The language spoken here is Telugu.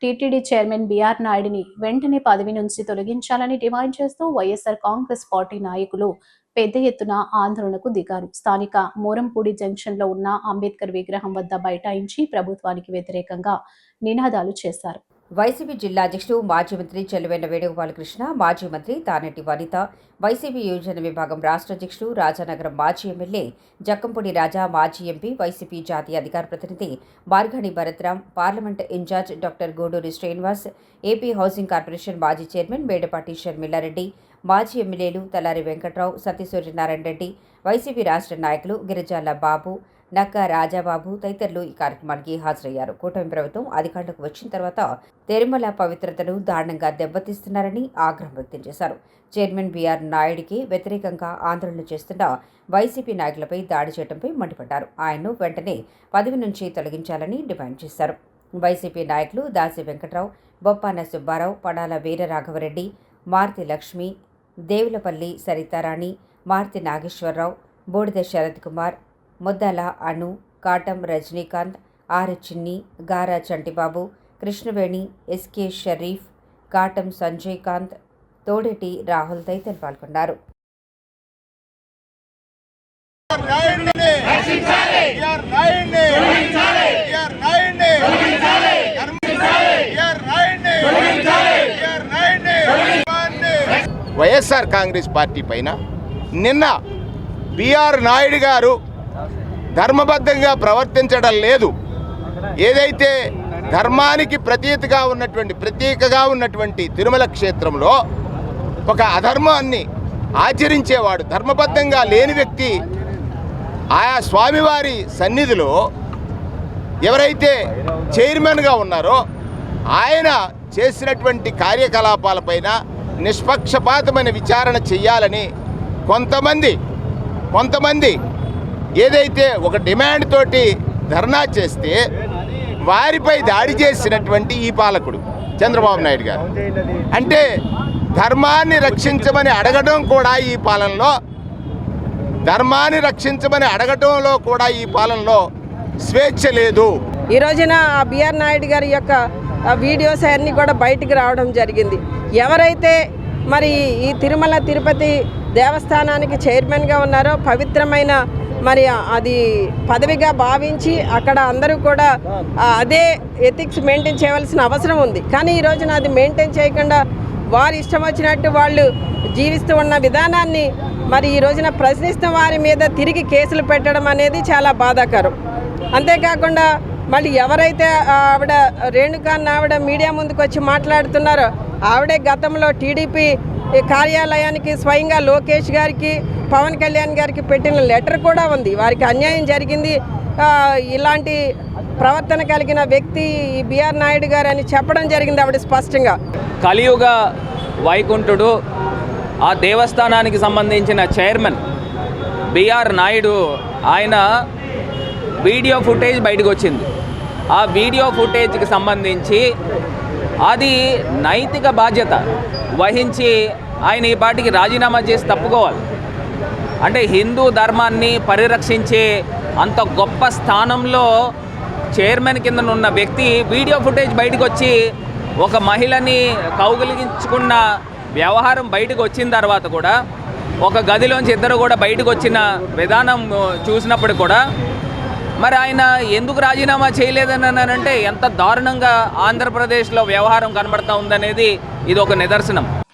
టీటీడీ చైర్మన్ బీఆర్ నాయుడిని వెంటనే పదవి నుంచి తొలగించాలని డిమాండ్ చేస్తూ వైఎస్ఆర్ కాంగ్రెస్ పార్టీ నాయకులు పెద్ద ఎత్తున ఆందోళనకు దిగారు. స్థానిక మోరంపూడి జంక్షన్లో ఉన్న అంబేద్కర్ విగ్రహం వద్ద బైఠాయించి ప్రభుత్వానికి వ్యతిరేకంగా నినాదాలు చేశారు. వైసీపీ జిల్లా అధ్యక్షుడు మాజీ మంత్రి చెల్లువెన్న వేణుగోపాలకృష్ణ, మాజీ మంత్రి తానేటి వనిత, వైసీపీ యోజన విభాగం రాష్ట్ర అధ్యక్షుడు రాజానగరం మాజీ ఎమ్మెల్యే జక్కంపూడి రాజా, మాజీ ఎంపీ, వైసీపీ జాతీయ అధికార ప్రతినిధి Margani Bharatram, parliament incharge doctor Guduri Srinivas, AP housing corporation మాజీ చైర్మన్ మేడపాటి షర్మిలారెడ్డి, మాజీ ఎమ్మెల్యేలు తలారి వెంకట్రావు, సత్యసూర్యనారాయణ రెడ్డి, వైసీపీ రాష్ట్ర నాయకులు గిరిజాల బాబు, నక్క రాజాబాబు తదితరులు ఈ కార్యక్రమానికి హాజరయ్యారు. కూటమి ప్రభుత్వం అధికారంలోకి వచ్చిన తర్వాత తిరుమల పవిత్రతను దారుణంగా దెబ్బతీస్తున్నారని ఆగ్రహం వ్యక్తం చేశారు. చైర్మన్ బీఆర్ నాయుడికి వ్యతిరేకంగా ఆందోళన చేస్తున్న వైసీపీ నాయకులపై దాడి చేయడంపై మండిపడ్డారు. ఆయన్ను వెంటనే పదవి నుంచి తొలగించాలని డిమాండ్ చేశారు. వైసీపీ నాయకులు దాసి వెంకట్రావు, బొప్పాన సుబ్బారావు, పడాల వీరరాఘవరెడ్డి, మార్తి లక్ష్మి, దేవులపల్లి సరితారాణి, మార్తి నాగేశ్వరరావు, బూడిద శరత్ కుమార్, ముద్దల అను, కాటం రజనీకాంత్, ఆర్ చిన్ని, గారా చంటిబాబు, కృష్ణవేణి, ఎస్కే షరీఫ్, కాటం సంజయ్ కాంత్, తోడేటి రాహుల్ తదితరులు పాల్గొన్నారు. వైఎస్ఆర్ కాంగ్రెస్ పార్టీ పైన నిన్న బీఆర్ నాయుడు గారు ధర్మబద్ధంగా ప్రవర్తించడం లేదు. ఏదైతే ధర్మానికి ప్రతీకగా ఉన్నటువంటి తిరుమల క్షేత్రంలో ఒక అధర్మాన్ని ఆచరించేవాడు, ధర్మబద్ధంగా లేని వ్యక్తి ఆయా స్వామివారి సన్నిధిలో ఎవరైతే చైర్మన్గా ఉన్నారో ఆయన చేసినటువంటి కార్యకలాపాలపైన నిష్పక్షపాతమైన విచారణ చేయాలని కొంతమంది ఏదైతే ఒక డిమాండ్ తోటి ధర్నా చేస్తే వారిపై దాడి చేసినటువంటి ఈ పాలకుడు చంద్రబాబు నాయుడు గారు అంటే ధర్మాన్ని రక్షించమని అడగడం కూడా ఈ పాలనలో స్వేచ్ఛ లేదు. ఈ రోజున బీఆర్ నాయుడు గారి యొక్క వీడియోస్ అన్నీ కూడా బయటికి రావడం జరిగింది. ఎవరైతే మరి ఈ తిరుమల తిరుపతి దేవస్థానానికి చైర్మన్గా ఉన్నారో పవిత్రమైన మరి అది పదవిగా భావించి అక్కడ అందరూ కూడా అదే ఎథిక్స్ మెయింటైన్ చేయవలసిన అవసరం ఉంది. కానీ ఈ రోజున అది మెయింటైన్ చేయకుండా వారు ఇష్టం వచ్చినట్టు వాళ్ళు జీవిస్తూ ఉన్న విధానాన్ని మరి ఈ రోజున ప్రశ్నిస్తున్న వారి మీద తిరిగి కేసులు పెట్టడం అనేది చాలా బాధాకరం. అంతేకాకుండా మళ్ళీ ఎవరైతే ఆవిడ రేణుకాన్ని ఆవిడ మీడియా ముందుకు వచ్చి మాట్లాడుతున్నారో ఆవిడే గతంలో టీడీపీ కార్యాలయానికి స్వయంగా లోకేష్ గారికి, పవన్ కళ్యాణ్ గారికి పెట్టిన లెటర్ కూడా ఉంది. వారికి అన్యాయం జరిగింది, ఇలాంటి ప్రవర్తన కలిగిన వ్యక్తి ఈ బీఆర్ నాయుడు గారు అని చెప్పడం జరిగింది ఆవిడ స్పష్టంగా. కలియుగ వైకుంఠుడు, ఆ దేవస్థానానికి సంబంధించిన చైర్మన్ బీఆర్ నాయుడు, ఆయన వీడియో ఫుటేజ్ బయటకు వచ్చింది. ఆ వీడియో ఫుటేజ్కి సంబంధించి అది నైతిక బాధ్యత వహించి ఆయన ఈ పార్టీకి రాజీనామా చేసి తప్పుకోవాలి. అంటే హిందూ ధర్మాన్ని పరిరక్షించే అంత గొప్ప స్థానంలో చైర్మన్ కింద ఉన్న వ్యక్తి వీడియో ఫుటేజ్ బయటకు వచ్చి ఒక మహిళని కౌగిలించుకున్న వ్యవహారం బయటకు వచ్చిన తర్వాత కూడా ఒక గదిలోంచి ఇద్దరు కూడా బయటకు వచ్చిన విధానం చూసినప్పుడు కూడా మరి ఆయన ఎందుకు రాజీనామా చేయలేదని అంటే ఎంత దారుణంగా ఆంధ్రప్రదేశ్లో వ్యవహారం కనబడతా ఉందనేది ఇది ఒక నిదర్శనం.